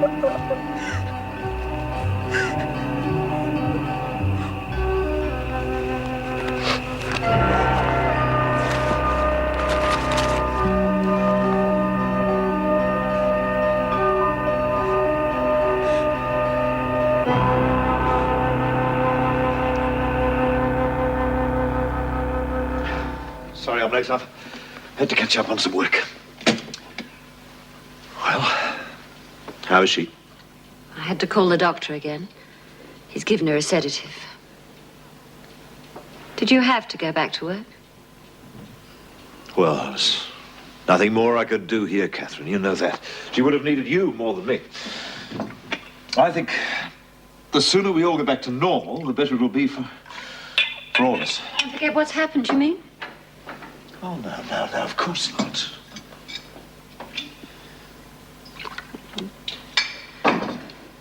Sorry I'm late, love. Had to catch up on some work. Well, how is she? I had to call the doctor again. He's given her a sedative. Did you have to go back to work? Well, there's nothing more I could do here, Catherine. You know that. She would have needed you more than me. I think the sooner we all get back to normal, the better it will be for all of us. Don't forget what's happened, you mean? Oh, no, of course not.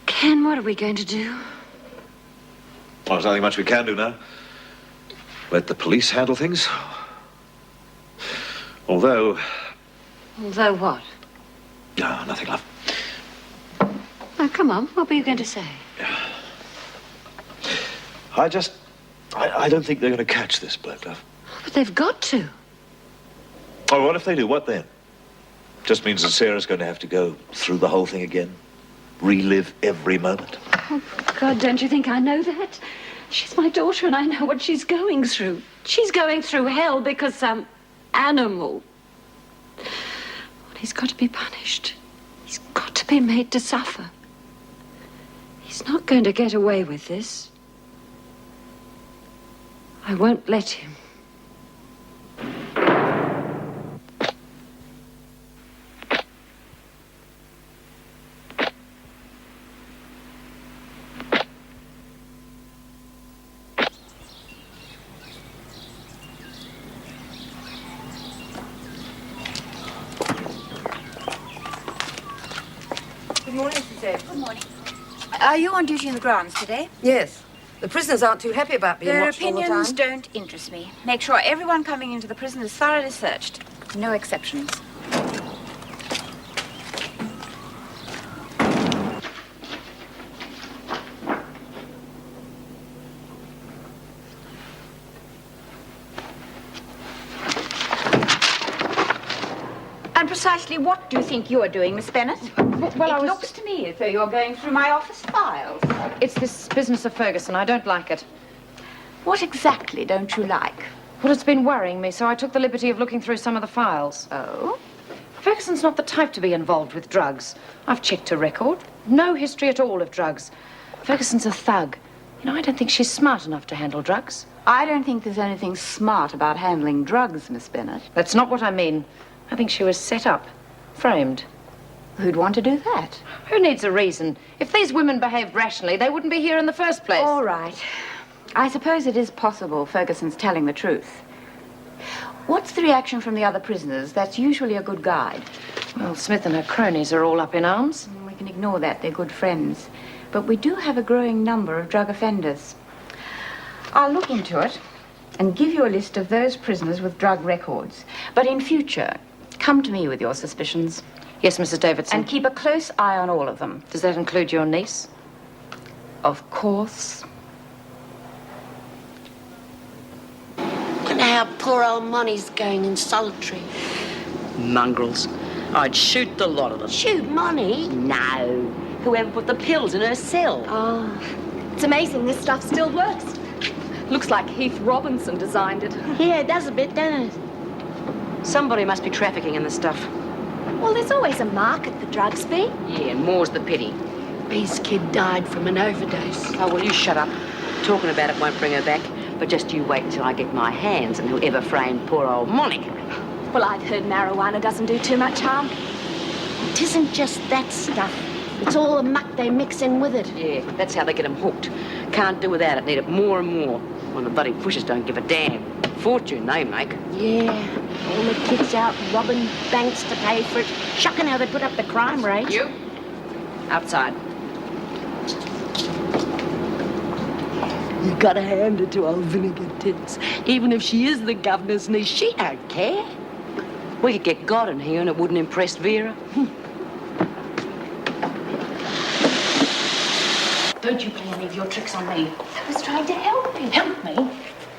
Ken, what are we going to do? Well, there's nothing much we can do now. Let the police handle things. Although... Although what? No, nothing, love. Oh, come on. What were you going to say? I don't think they're going to catch this bloke, love. But they've got to. Oh, what if they do? What then? Just means that Sarah's going to have to go through the whole thing again. Relive every moment. Oh, God, don't you think I know that? She's my daughter and I know what she's going through. She's going through hell because some animal. Well, he's got to be punished. He's got to be made to suffer. He's not going to get away with this. I won't let him. Good morning, Mrs. Ed. Good morning. Are you on duty in the grounds today? Yes. The prisoners aren't too happy about being Their watched all the opinions time. don't interest me. Make sure everyone coming into the prison is thoroughly searched. No exceptions. And precisely what do you think you're doing, Miss Bennett? Well, it looks to me as though you're going through my office files. It's this business of Ferguson. I don't like it. What exactly don't you like? Well, it's been worrying me, so I took the liberty of looking through some of the files. Oh? Ferguson's not the type to be involved with drugs. I've checked her record. No history at all of drugs. Ferguson's a thug. You know, I don't think she's smart enough to handle drugs. I don't think there's anything smart about handling drugs, Miss Bennett. That's not what I mean. I think she was set up, framed. Who'd want to do that? Who needs a reason? If these women behaved rationally, they wouldn't be here in the first place. All right. I suppose it is possible Ferguson's telling the truth. What's the reaction from the other prisoners? That's usually a good guide. Well, Smith and her cronies are all up in arms. We can ignore that. They're good friends. But we do have a growing number of drug offenders. I'll look into it and give you a list of those prisoners with drug records. But in future, come to me with your suspicions. Yes, Mrs. Davidson. And keep a close eye on all of them. Does that include your niece? Of course. And how poor old Monty's going in solitary. Mongrels. I'd shoot the lot of them. Shoot Monty? No. Whoever put the pills in her cell. Oh, it's amazing this stuff still works. Looks like Heath Robinson designed it. Yeah, it does a bit, doesn't it? Somebody must be trafficking in the stuff. Well, there's always a market for drugs, Bee. Yeah, and more's the pity. Bee's kid died from an overdose. Oh, well, you shut up. Talking about it won't bring her back. But just you wait until I get my hands on whoever framed poor old Monica. Well, I've heard marijuana doesn't do too much harm. It isn't just that stuff. It's all the muck they mix in with it. Yeah, that's how they get them hooked. Can't do without it. Need it more and more. When the bloody pushers don't give a damn. Fortune they make. Yeah, all the kids out robbing banks to pay for it. Shocking how they put up the crime rate. You? Outside. You gotta hand it to old Vinegar Tits. Even if she is the governor's niece, she don't care. We could get God in here and it wouldn't impress Vera. Don't you play any of your tricks on me. I was trying to help you. Help me?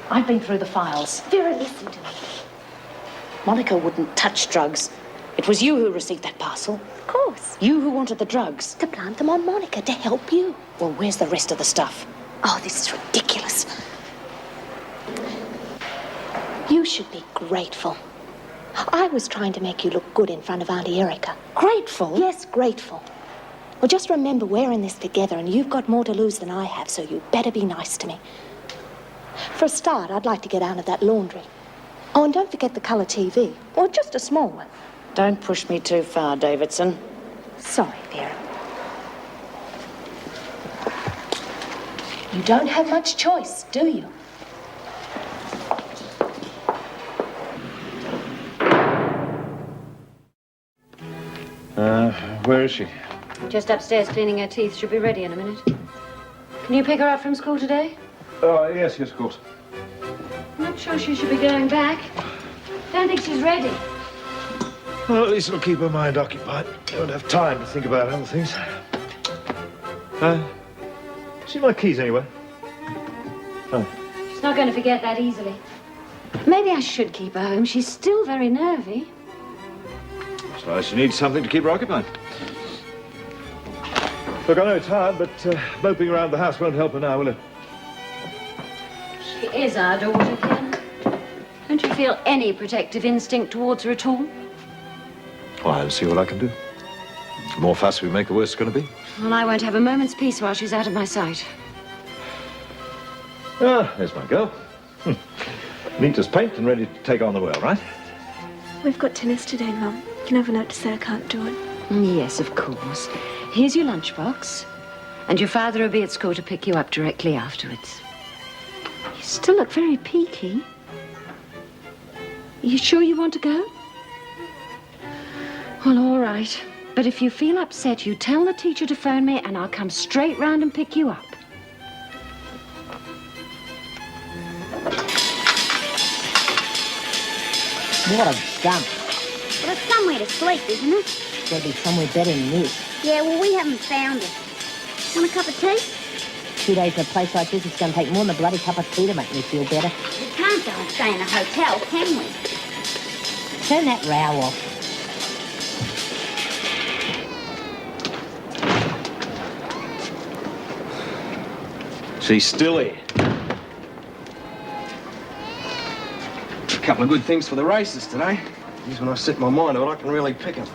I've been through the files. Vera, listen to me. Monica wouldn't touch drugs. It was you who received that parcel. Of course. You who wanted the drugs. To plant them on Monica, to help you. Well, where's the rest of the stuff? Oh, this is ridiculous. You should be grateful. I was trying to make you look good in front of Auntie Erica. Grateful? Yes, grateful. Well, just remember we're in this together and you've got more to lose than I have, so you better be nice to me. For a start, I'd like to get out of that laundry. Oh, and don't forget the colour TV. Or just a small one. Don't push me too far, Davidson. Sorry, Vera. You don't have much choice, do you? Where is she? Just upstairs cleaning her teeth. She'll be ready in a minute. Can you pick her up from school today? Oh, yes, of course. I'm not sure she should be going back. Don't think she's ready. Well, at least it'll keep her mind occupied. She won't have time to think about other things. See my keys anywhere? Oh. She's not going to forget that easily. Maybe I should keep her home. She's still very nervy. So she needs something to keep her occupied. Look, I know it's hard, but moping around the house won't help her now, will it? She is our daughter, Ken. Don't you feel any protective instinct towards her at all? Well, I'll see what I can do. The more fuss we make, the worse it's going to be. Well, I won't have a moment's peace while she's out of my sight. Ah, there's my girl. Neat as paint and ready to take on the world, right? We've got tennis today, Mum. You can have a note to say I can't do it. Yes, of course. Here's your lunchbox. And your father will be at school to pick you up directly afterwards. You still look very peaky. Are you sure you want to go? Well, all right. But if you feel upset, you tell the teacher to phone me and I'll come straight round and pick you up. What a dump. Well, it's somewhere to sleep, isn't it? There'll be somewhere better than this. Yeah, well, we haven't found it. Want a cup of tea? 2 days in a place like this, it's going to take more than a bloody cup of tea to make me feel better. We can't go and stay in a hotel, can we? Turn that row off. She's still here. A couple of good things for the races today. Because when I set my mind on it, I can really pick 'em.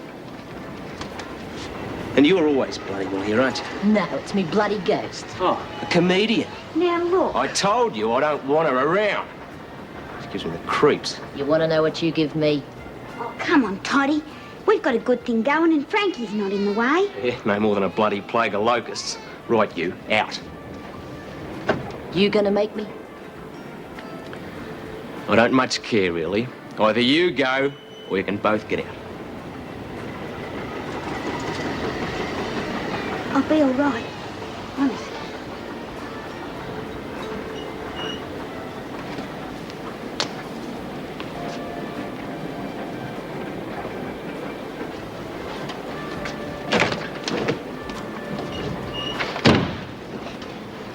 And you're always bloody well here, aren't you? No, it's me bloody ghost. Oh, a comedian. Now, look. I told you I don't want her around. She gives me the creeps. You want to know what you give me? Oh, come on, Toddy. We've got a good thing going and Frankie's not in the way. Yeah, no more than a bloody plague of locusts. Right, you, out. You gonna make me? I don't much care, really. Either you go, or you can both get out. I'll be all right. Honest.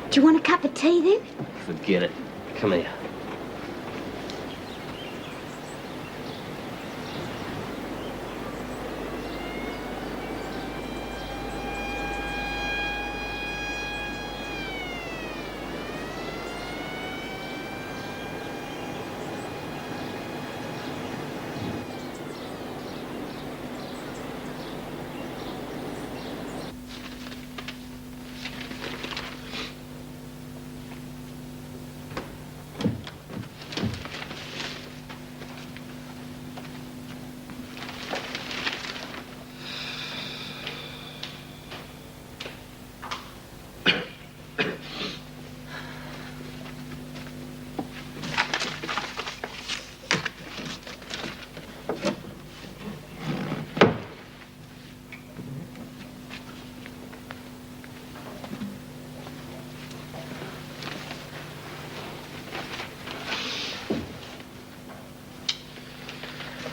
Do you want a cup of tea, then? Forget it. Come here.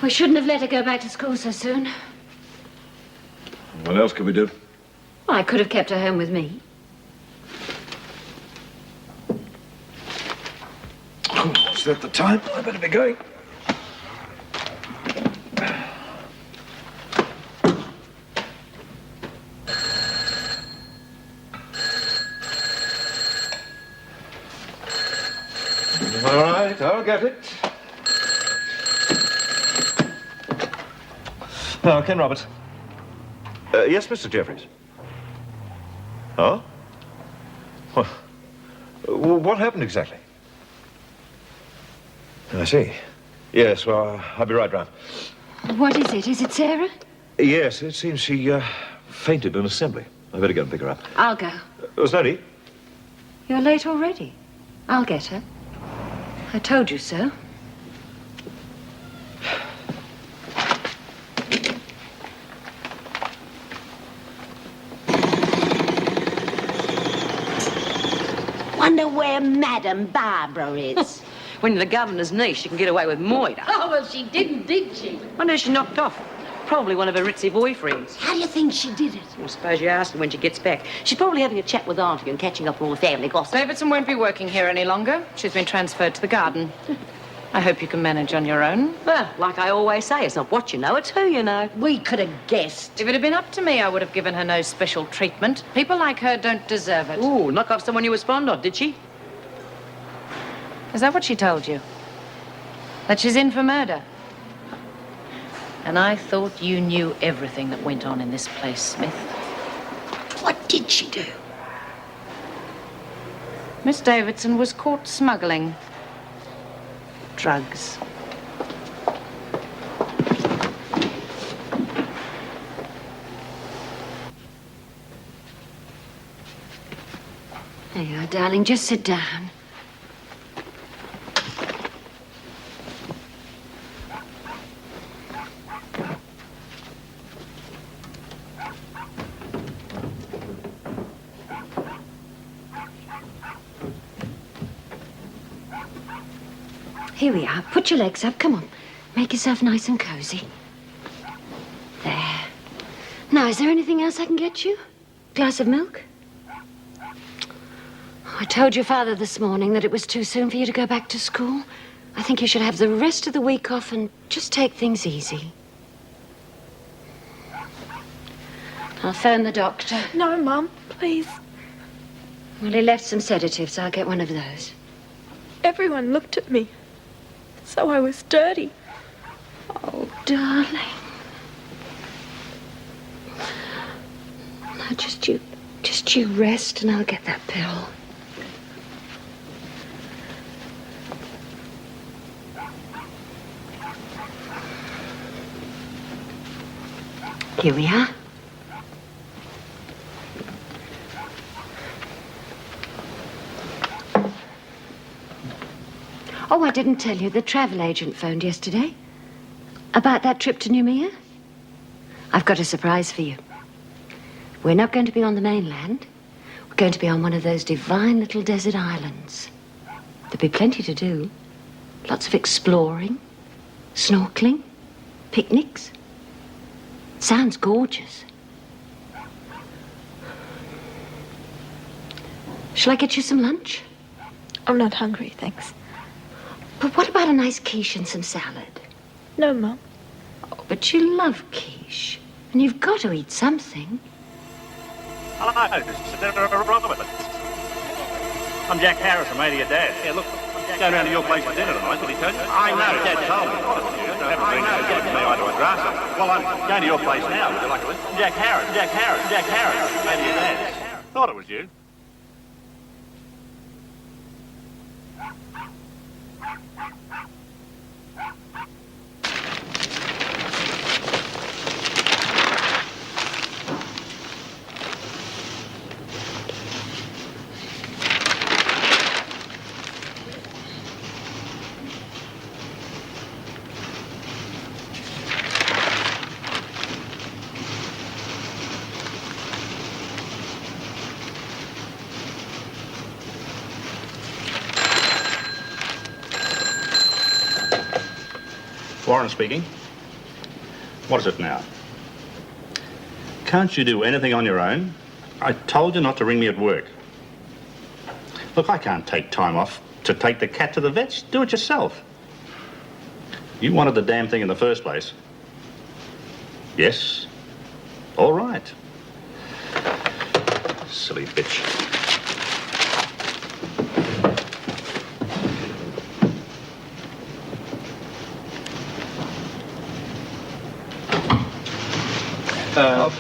We shouldn't have let her go back to school so soon. What else could we do? Well, I could have kept her home with me. about the time. I better be going. All right, I'll get it. Oh, Ken Roberts. Yes, Mr. Jeffries. Oh? What happened exactly? I see. Yes, well, I'll be right round. What is it? Is it Sarah? Yes, it seems she fainted in assembly. I better go and pick her up. I'll go. There's no need. You're late already. I'll get her. I told you so. Wonder where Madam Barbara is. When you're the governor's niece, you can get away with murder. Oh, well, she didn't, did she? Wonder who she knocked off. Probably one of her ritzy boyfriends. How do you think she did it? I suppose you asked her when she gets back. She's probably having a chat with Auntie and catching up on all the family gossip. Davidson won't be working here any longer. She's been transferred to the garden. I hope you can manage on your own. Well, like I always say, it's not what you know, it's who you know. We could have guessed. If it had been up to me, I would have given her no special treatment. People like her don't deserve it. Ooh, knock off someone you was fond of, did she? Is that what she told you? That she's in for murder? And I thought you knew everything that went on in this place, Smith. What did she do? Miss Davidson was caught smuggling drugs. There you are, darling. Just sit down. Here we are. Put your legs up. Come on. Make yourself nice and cozy. There. Now, is there anything else I can get you? Glass of milk? I told your father this morning that it was too soon for you to go back to school. I think you should have the rest of the week off and just take things easy. I'll phone the doctor. No, Mum, please. Well, he left some sedatives. I'll get one of those. Everyone looked at me. So I was dirty. Oh, darling. Now, just you rest and I'll get that pill. Here we are. Oh, I didn't tell you. The travel agent phoned yesterday. About that trip to Noumea. I've got a surprise for you. We're not going to be on the mainland. We're going to be on one of those divine little desert islands. There'll be plenty to do. Lots of exploring, snorkeling, picnics. Sounds gorgeous. Shall I get you some lunch? I'm not hungry, thanks. But what about a nice quiche and some salad? No, Mum. Oh, but you love quiche. And you've got to eat something. Hello, this is Sarah Roberts. I'm Jack Harris, I'm mate of your dad. Yeah, look, I'm going round to your place for dinner tonight, did he tell you? I know, Dad told me. Well, I'm going to your place now, would you like to listen? Jack Harris, mate of your dad. Thought it was you. Warren speaking. What is it now? Can't you do anything on your own? I told you not to ring me at work. Look, I can't take time off To take the cat to the vets? Do it yourself. You wanted the damn thing in the first place. Yes? All right. Silly bitch.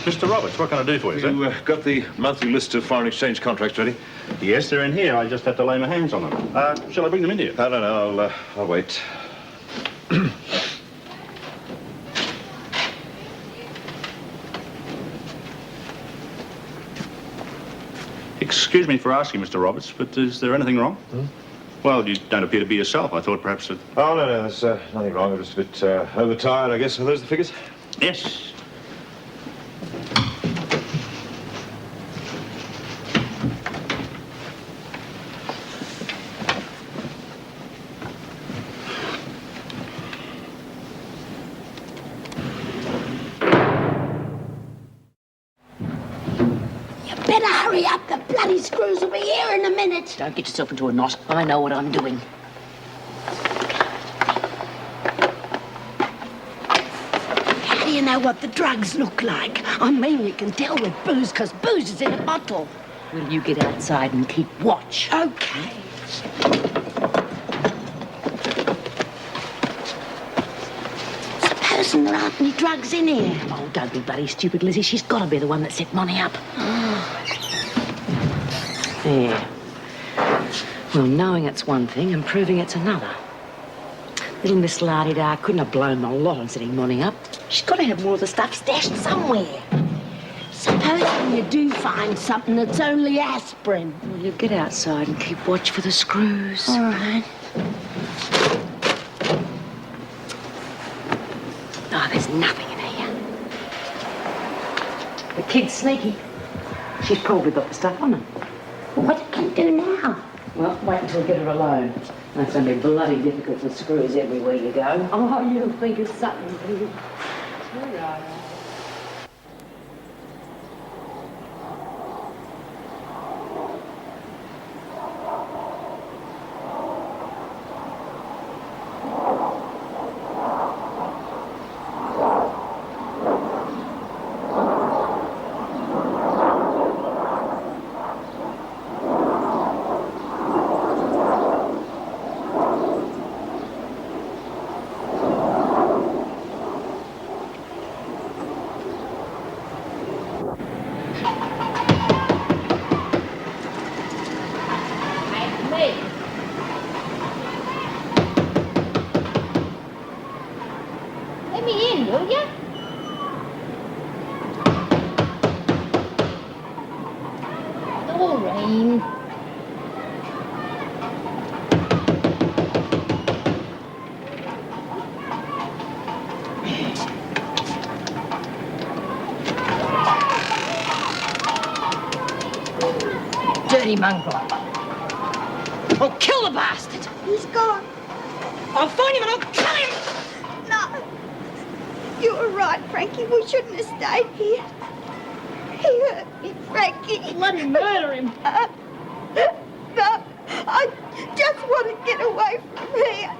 Mr. Roberts, what can I do for you, sir? You got the monthly list of foreign exchange contracts ready? Yes, they're in here. I just have to lay my hands on them. Shall I bring them in here? No, I'll wait. Excuse me for asking, Mr. Roberts, but is there anything wrong? Well, you don't appear to be yourself. I thought perhaps that... Oh, no, there's nothing wrong. I'm just a bit overtired, I guess. Are those the figures? Yes. Better hurry up. The bloody screws will be here in a minute. Don't get yourself into a knot. I know what I'm doing. How do you know what the drugs look like? I mean, you can tell with booze, because booze is in a bottle. Will you get outside and keep watch? Okay. Supposing there aren't any drugs in here. Oh, don't be bloody stupid, Lizzie. She's got to be the one that set Money up. There. Well, knowing it's one thing and proving it's another. Little Miss La-di-da couldn't have blown the lot on setting Money up. She's got to have more of the stuff stashed somewhere. Supposing you do find something that's only aspirin. Well, you get outside and keep watch for the screws. All right. Oh, there's nothing in here. The kid's sneaky. She's probably got the stuff on her. What can you do now? Well, wait until we get her alone. That's going to be bloody difficult with screws everywhere you go. Oh, you'll think of something, do you? All right. Let me in, will you? Doreen. Dirty mongrel. I'll kill the bastard. He's gone. I'll find him and I'll kill him. No. You were right, Frankie. We shouldn't have stayed here. He hurt me, Frankie. Let him murder him. No, I just want to get away from here.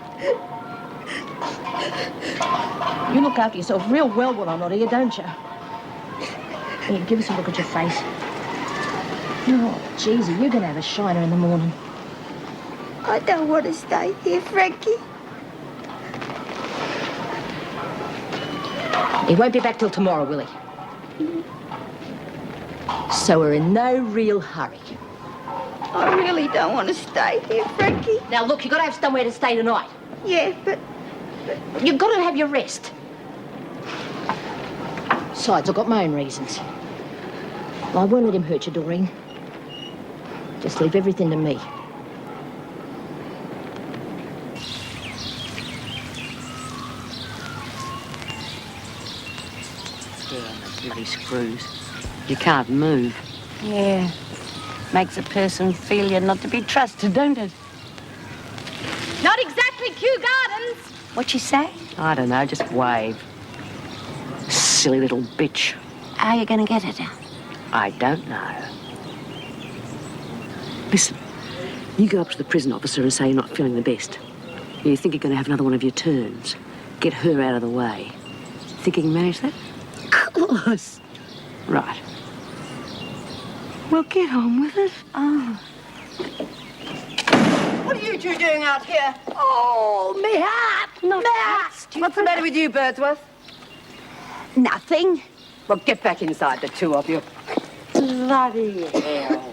You look after yourself real well when I'm not here, don't you? Here, give us a look at your face. Oh, Jeezy, you're going to have a shiner in the morning. I don't want to stay here, Frankie. He won't be back till tomorrow, will he? So we're in no real hurry. I really don't want to stay here, Frankie. Now, look, you've got to have somewhere to stay tonight. Yeah, but You've got to have your rest. Besides, I've got my own reasons. I won't let him hurt you, Doreen. Just leave everything to me. Damn the bloody screws. You can't move. Yeah. Makes a person feel you're not to be trusted, don't it? not exactly Kew Gardens. What'd she say? I don't know, just wave. Silly little bitch. How are you going to get it? I don't know. Listen, You go up to the prison officer and say you're not feeling the best. You think you're going to have another one of your turns. Get her out of the way. Think you can manage that? Of course. Right. Well, get on with it. Oh. What are you two doing out here? Oh, me hat! My hat! What's the matter with you, Birdsworth? Nothing. Well, get back inside, the two of you. Bloody hell.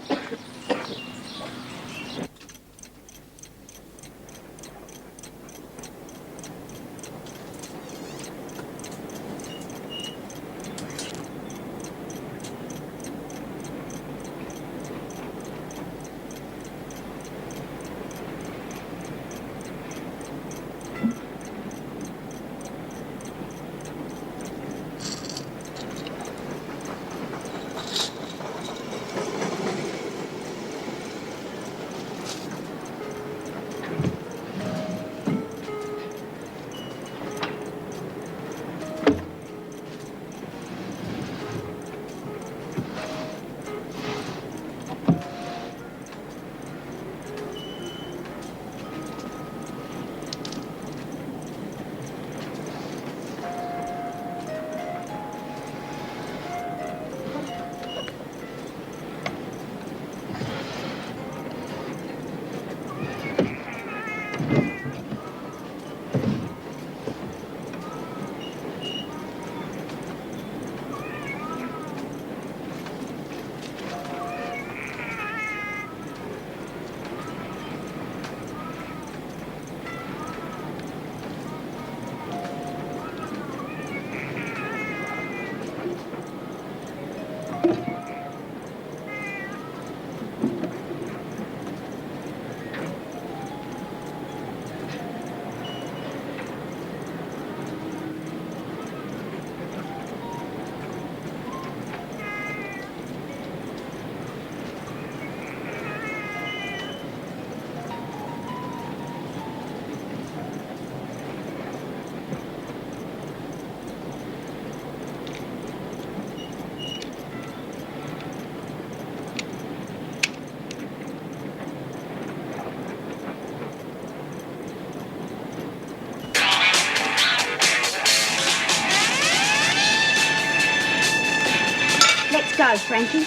Let's go, Frankie.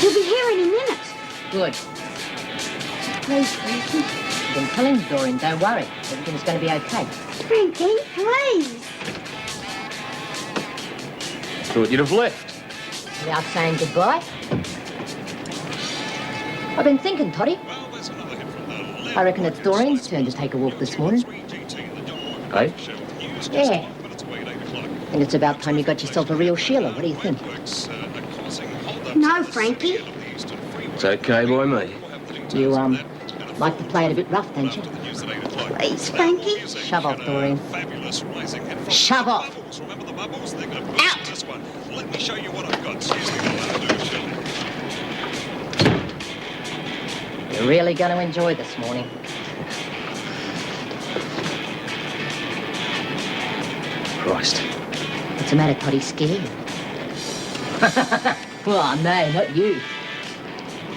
We'll be here any minute. Good. Please, Frankie. I've been telling Doreen, don't worry. Everything's going to be okay. Frankie, please. Thought you'd have left. Without saying goodbye. I've been thinking, Toddy. I reckon it's Doreen's turn to take a walk this morning. Hey? Yeah. And it's about time you got yourself a real Sheila. What do you think? No, Frankie. It's okay by me. You, like to play it a bit rough, don't you? Please, Frankie. Shove off, Doreen. Shove off. Out. Let me show you what I've got. You're really going to enjoy this morning. Christ. What's the matter, Toddy? Scared? Well, no, not you.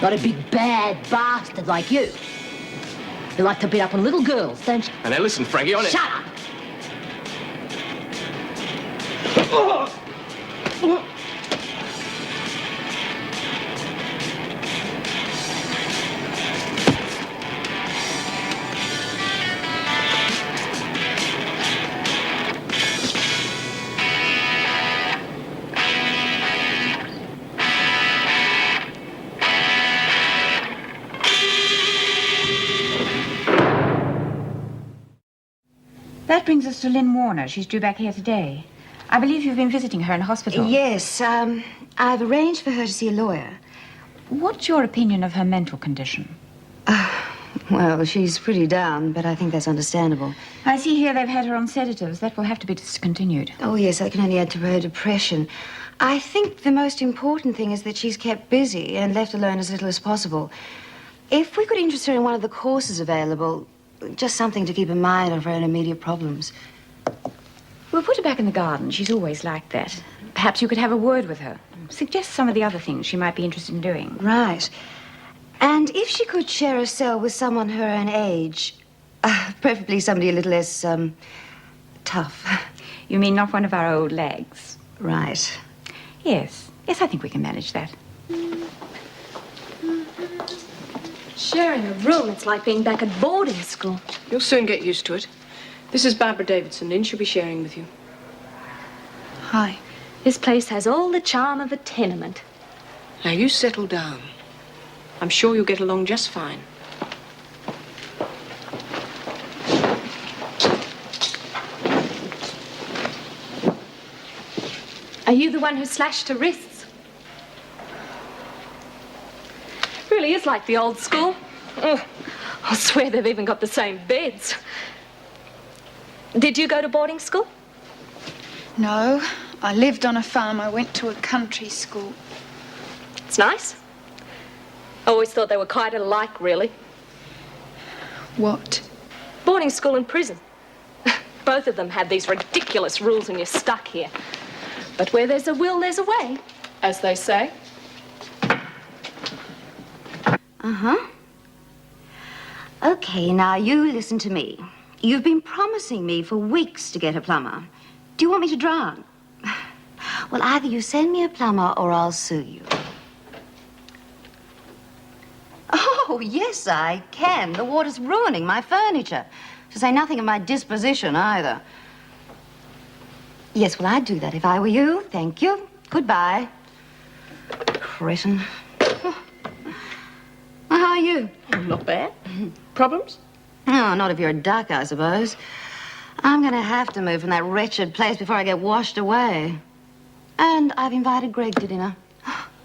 Not a big bad bastard like you. You like to beat up on little girls, don't you? And now listen, Frankie, on it. Shut up! That brings us to Lynn Warner. She's due back here today. I believe you've been visiting her in hospital. Yes, I've arranged for her to see a lawyer. What's your opinion of her mental condition? Well, she's pretty down, but I think that's understandable. I see here they've had her on sedatives. That will have to be discontinued. Oh, yes, that can only add to her depression. I think the most important thing is that she's kept busy and left alone as little as possible. If we could interest her in one of the courses available, just something to keep in mind of her own immediate problems. We'll put her back in the garden. She's always like that. Perhaps you could have a word with her. Suggest some of the other things she might be interested in doing. Right. And if she could share a cell with someone her own age, preferably somebody a little less, tough. You mean not one of our old lags? Right. Yes. Yes, I think we can manage that. Sharing a room, it's like being back at boarding school. You'll soon get used to it. This is Barbara Davidson. Lynn should be sharing with you. Hi. This place has all the charm of a tenement. Now, you settle down. I'm sure you'll get along just fine. Are you the one who slashed her wrists? Really is like the old school. Oh, I'll swear they've even got the same beds. Did you go to boarding school? No, I lived on a farm. I went to a country school. It's nice. I always thought they were quite alike, really. What? Boarding school and prison. Both of them had these ridiculous rules and you're stuck here. But where there's a will, there's a way, as they say. Uh-huh. Okay, now you listen to me. You've been promising me for weeks to get a plumber. Do you want me to drown? Well, either you send me a plumber or I'll sue you. Oh, yes, I can. The water's ruining my furniture. To say nothing of my disposition, either. Yes, well, I'd do that if I were you. Thank you. Goodbye. Cretin. Well, how are you? Not bad. Problems? Oh, not if you're a duck, I suppose. I'm going to have to move from that wretched place before I get washed away. And I've invited Greg to dinner.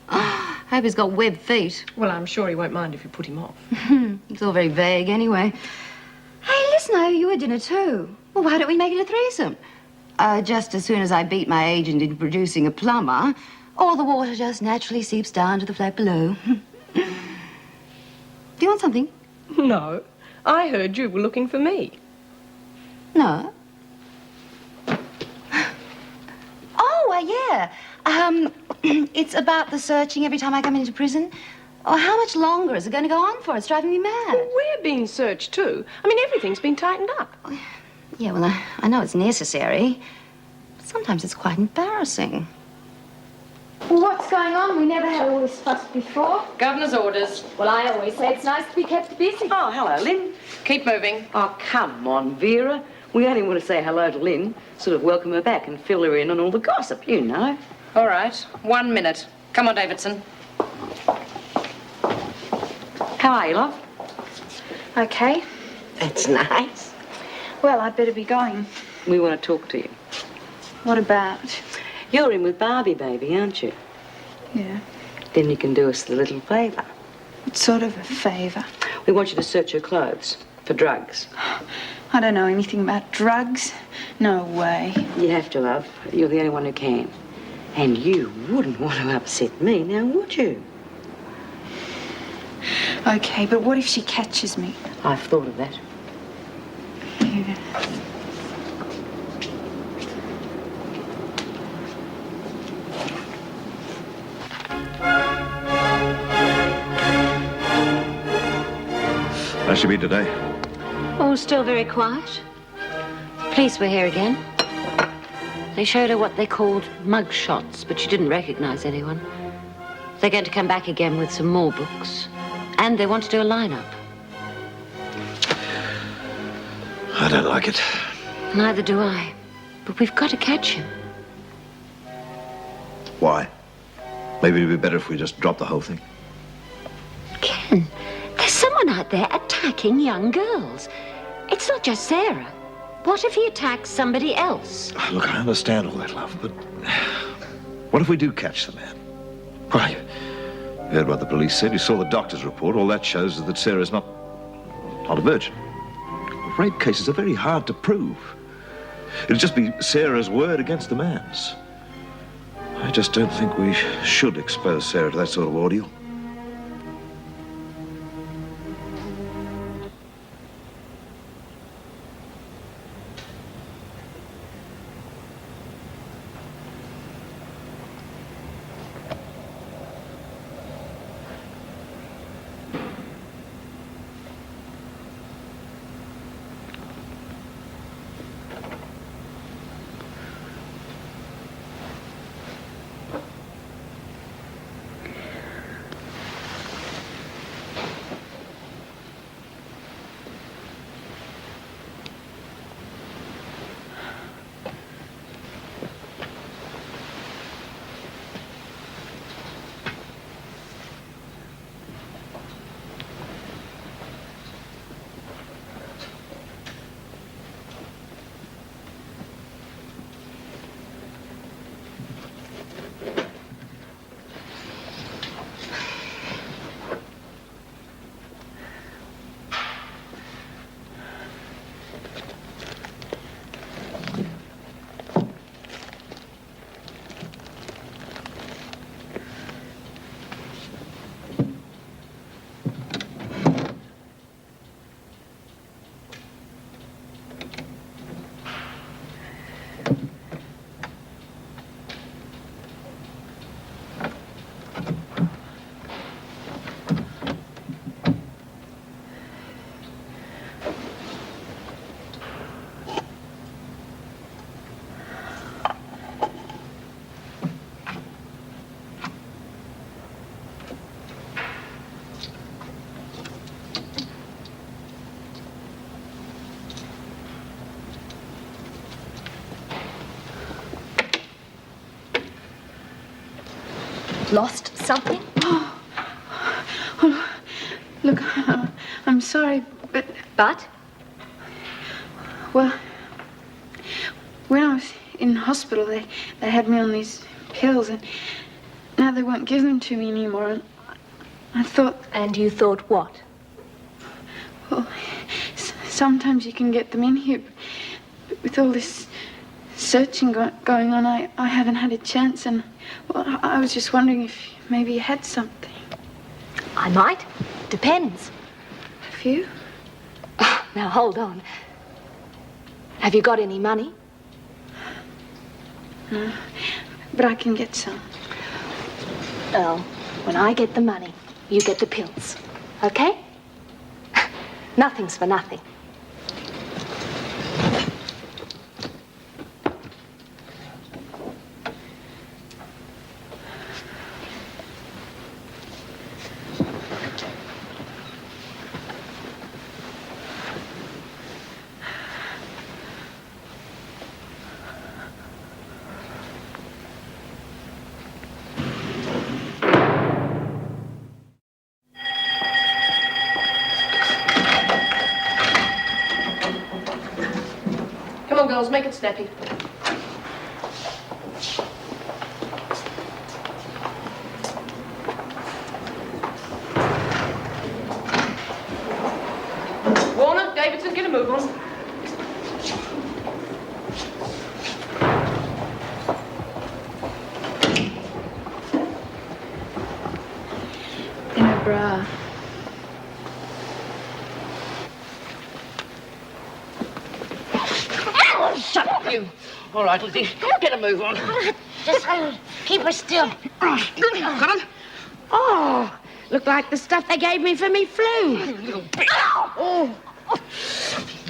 Hope he's got webbed feet. Well, I'm sure he won't mind if you put him off. It's all very vague anyway. Hey, listen, I owe you a dinner too. Well, why don't we make it a threesome? Just as soon as I beat my agent into producing a plumber, all the water just naturally seeps down to the flat below. Do you want something? No. I heard you were looking for me. No. Oh, yeah. It's about the searching every time I come into prison. Oh, how much longer is it going to go on for? It's driving me mad. Well, we're being searched too. I mean, everything's been tightened up. Yeah, well, I know it's necessary. But sometimes it's quite embarrassing. What's going on? We never had all this fuss before. Governor's orders. Well, I always say it's nice to be kept busy. Oh, hello, Lynn. Keep moving. Oh, come on, Vera. We only want to say hello to Lynn, sort of welcome her back and fill her in on all the gossip, you know. All right. 1 minute. Come on, Davidson. How are you, love? Okay. That's nice. Well, I'd better be going. We want to talk to you. What about? You're in with Barbie, baby, aren't you? Yeah. Then you can do us the little favour. What sort of a favour? We want you to search her clothes for drugs. I don't know anything about drugs. No way. You have to, love. You're the only one who can. And you wouldn't want to upset me, now would you? Okay, but what if she catches me? I've thought of that. Yeah. How's she been today? Oh, still very quiet. Police were here again. They showed her what they called mug shots, but she didn't recognize anyone. They're going to come back again with some more books. And they want to do a lineup. I don't like it. Neither do I. But we've got to catch him. Why? Maybe it'd be better if we just dropped the whole thing. Ken, there's someone out there attacking young girls. It's not just Sarah. What if he attacks somebody else? Look, I understand all that, love, but what if we do catch the man? Why, you heard what the police said. You saw the doctor's report. All that shows is that Sarah's not a virgin. Rape cases are very hard to prove. It'll just be Sarah's word against the man's. I just don't think we should expose Sarah to that sort of ordeal. lost something? Oh, look, I'm sorry, but... But? Well, when I was in hospital, they had me on these pills, and now they won't give them to me anymore. And I thought... And you thought what? Well, sometimes you can get them in here, but with all this searching going on, I haven't had a chance, and, well, I was just wondering if maybe you had something. I might. Depends. Have you? Oh, now, hold on. Have you got any money? No, but I can get some. Well, when I get the money, you get the pills. Okay? Nothing's for nothing. Come on, girls, make it snappy. Warner, Davidson, get a move on. In a bra. Shut up, you. All right, Lizzie, get a move on. Just keep her still. Got him? Oh, look like the stuff they gave me for me flu. Little bitch. Oh.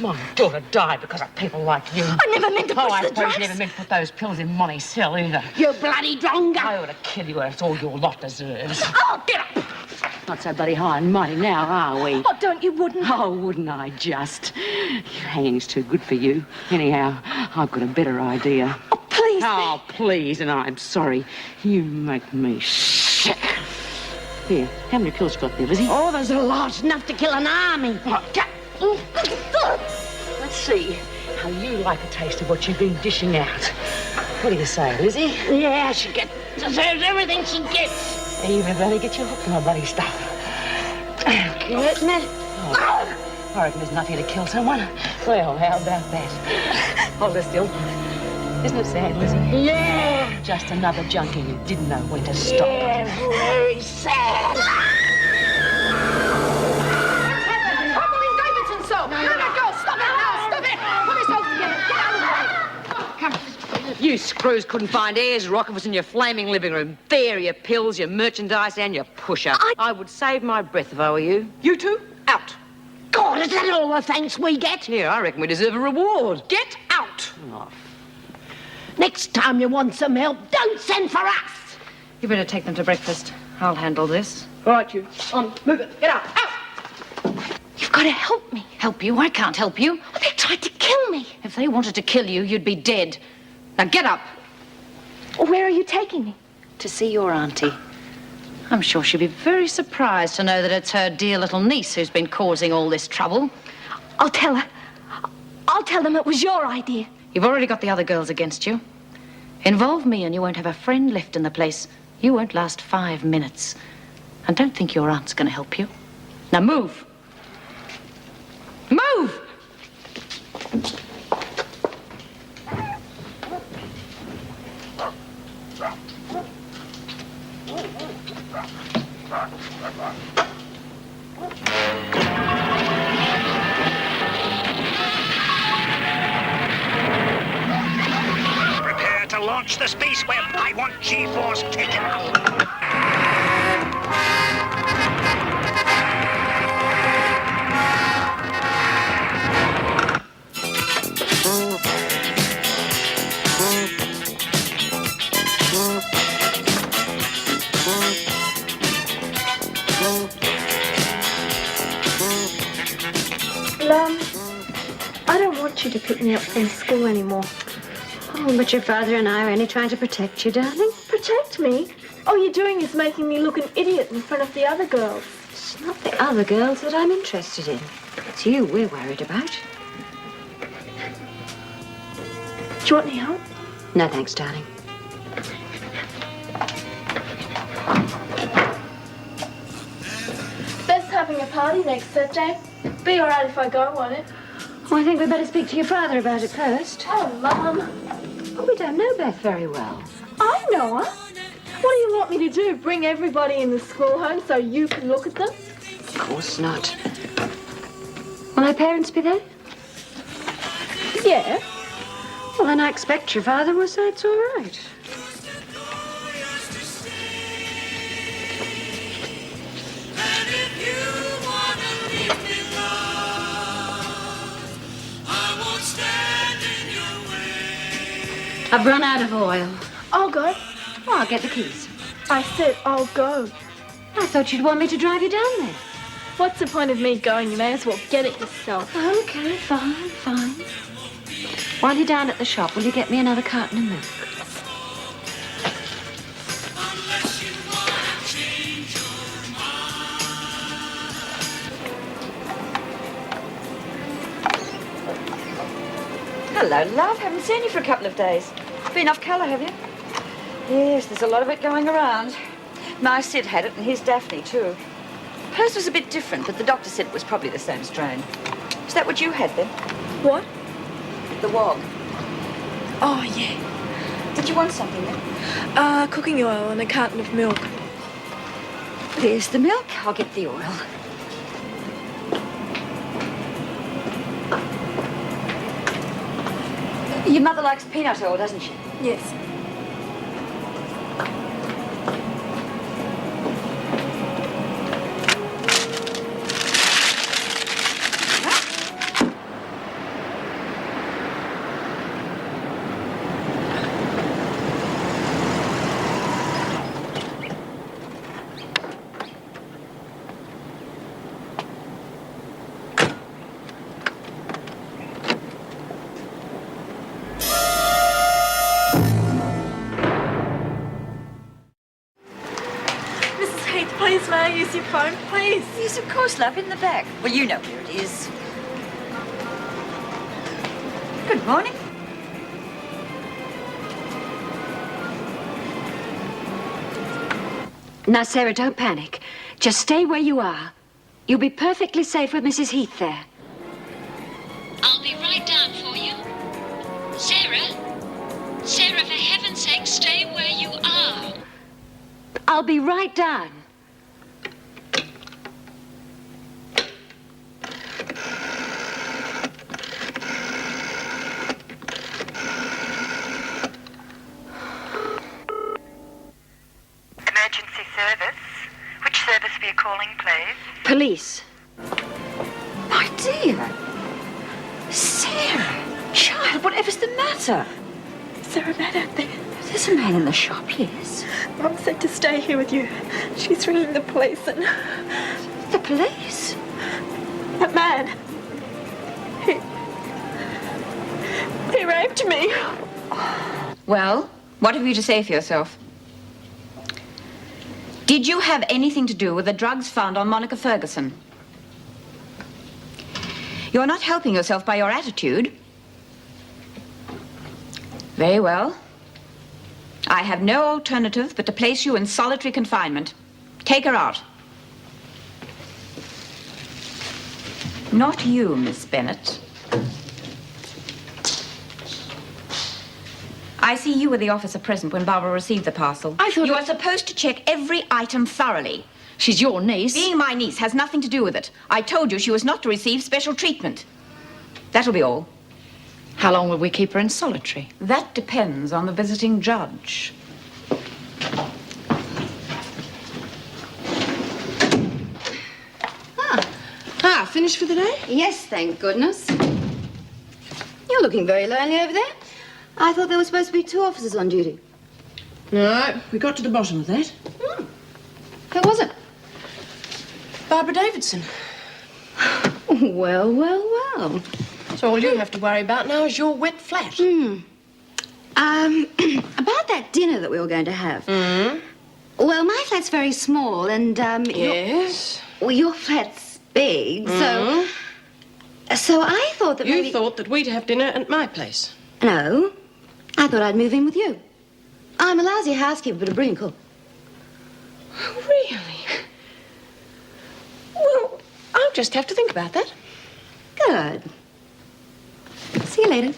My daughter died because of people like you. I never meant to push I the suppose drugs. you never meant to put those pills in Monty's cell either. You bloody dronga. I ought to kill you, that's all your lot deserves. Oh, get up. Not so bloody high and mighty now, are we? Oh, don't you wouldn't? Oh, wouldn't I just? Hanging's too good for you. Anyhow, I've got a better idea. Oh, please. Oh, please, and I'm sorry. You make me sick. Here, how many pills you got there, Lizzie? Oh, there's a lot. Enough to kill an army. Let's see how you like a taste of what you've been dishing out. What do you say, Lizzie? Yeah, she deserves everything she gets. Even if only get you hooked on my bloody stuff. Isn't it? Oh, I reckon there's enough here to kill someone. Well, how about that? Hold her still. Isn't it sad, Lizzie? Yeah. Just another junkie who didn't know when to stop. Yeah, very sad. Trouble in Davidson's cell. No, girls, stop it now. Stop it. Put yourselves together. Get out of the way. Come. You screws couldn't find Ayers Rocket was in your flaming living room. There, your pills, your merchandise, and your pusher. I would save my breath if I were you. You two, out. God, is that all the thanks we get? Yeah, I reckon we deserve a reward. Get out. Oh, Next time you want some help, don't send for us. You better take them to breakfast. I'll handle this. All right, you. On, move it. Get out. Out. You've got to help me. Help you? I can't help you. They tried to kill me. If they wanted to kill you, you'd be dead. Now get up. Where are you taking me? To see your auntie. I'm sure she'll be very surprised to know that it's her dear little niece who's been causing all this trouble. I'll tell her. I'll tell them it was your idea. You've already got the other girls against you. Involve me and you won't have a friend left in the place. You won't last 5 minutes. And don't think your aunt's going to help you. Now move. Move! Prepare to launch the space web. I want G-force kicker. Lum, I don't want you to pick me up from school anymore. Oh, but your father and I are only trying to protect you, darling. Protect me? All you're doing is making me look an idiot in front of the other girls. It's not the other girls that I'm interested in. It's you we're worried about. Do you want any help? No, thanks, darling. Beth's having a party next Saturday. Be all right if I go, won't it? Oh, I think we'd better speak to your father about it first. Oh, Mum. Oh, we don't know Beth very well. I know her. What do you want me to do? Bring everybody in the school home so you can look at them? Of course not. Will her parents be there? Yeah. Well, then I expect your father will say it's all right. I've run out of oil. I'll go. Oh, I'll get the keys. I said I'll go. I thought you'd want me to drive you down there. What's the point of me going? You may as well get it yourself. Okay, fine. While you're down at the shop, will you get me another carton of milk? Hello, love. Haven't seen you for a couple of days. Been off colour, have you? Yes, there's a lot of it going around. My Sid had it, and his Daphne, too. Hers was a bit different, but the doctor said it was probably the same strain. Is that what you had, then? What? The wog. Oh, yeah. Did you want something, then? Cooking oil and a carton of milk. There's the milk. I'll get the oil. Your mother likes peanut oil, doesn't she? Yes. Please, may I use your phone, please? Yes, of course, love, in the back. Well, you know where it is. Good morning. Now, Sarah, don't panic. Just stay where you are. You'll be perfectly safe with Mrs. Heath there. I'll be right down for you. Sarah? Sarah, for heaven's sake, stay where you are. I'll be right down. Emergency service. Which service were you calling, please? Police. My dear. Sarah. Child, whatever's the matter? Is there a man out there? There's a man in the shop, yes. Mum said to stay here with you. She's ringing the police and... The police? That man. He raped me. Well, what have you to say for yourself? Did you have anything to do with the drugs found on Monica Ferguson? You're not helping yourself by your attitude. Very well. I have no alternative but to place you in solitary confinement. Take her out. Not you, Miss Bennett. I see you were the officer present when Barbara received the parcel. I thought you are supposed to check every item thoroughly. She's your niece. Being my niece has nothing to do with it. I told you she was not to receive special treatment. That'll be all. How long will we keep her in solitary? That depends on the visiting judge. Finished for the day? Yes, thank goodness. You're looking very lonely over there. I thought there were supposed to be 2 officers on duty. No, we got to the bottom of that. Who was it? Barbara Davidson. Well, well, well. So all you have to worry about now is your wet flat. About that dinner that we were going to have. Well, my flat's very small, and Yes. Your flat's big, so I thought that You thought that we'd have dinner at my place. No, I thought I'd move in with you. I'm a lousy housekeeper, but a brilliant cook. Really? Well, I'll just have to think about that. Good. See you later.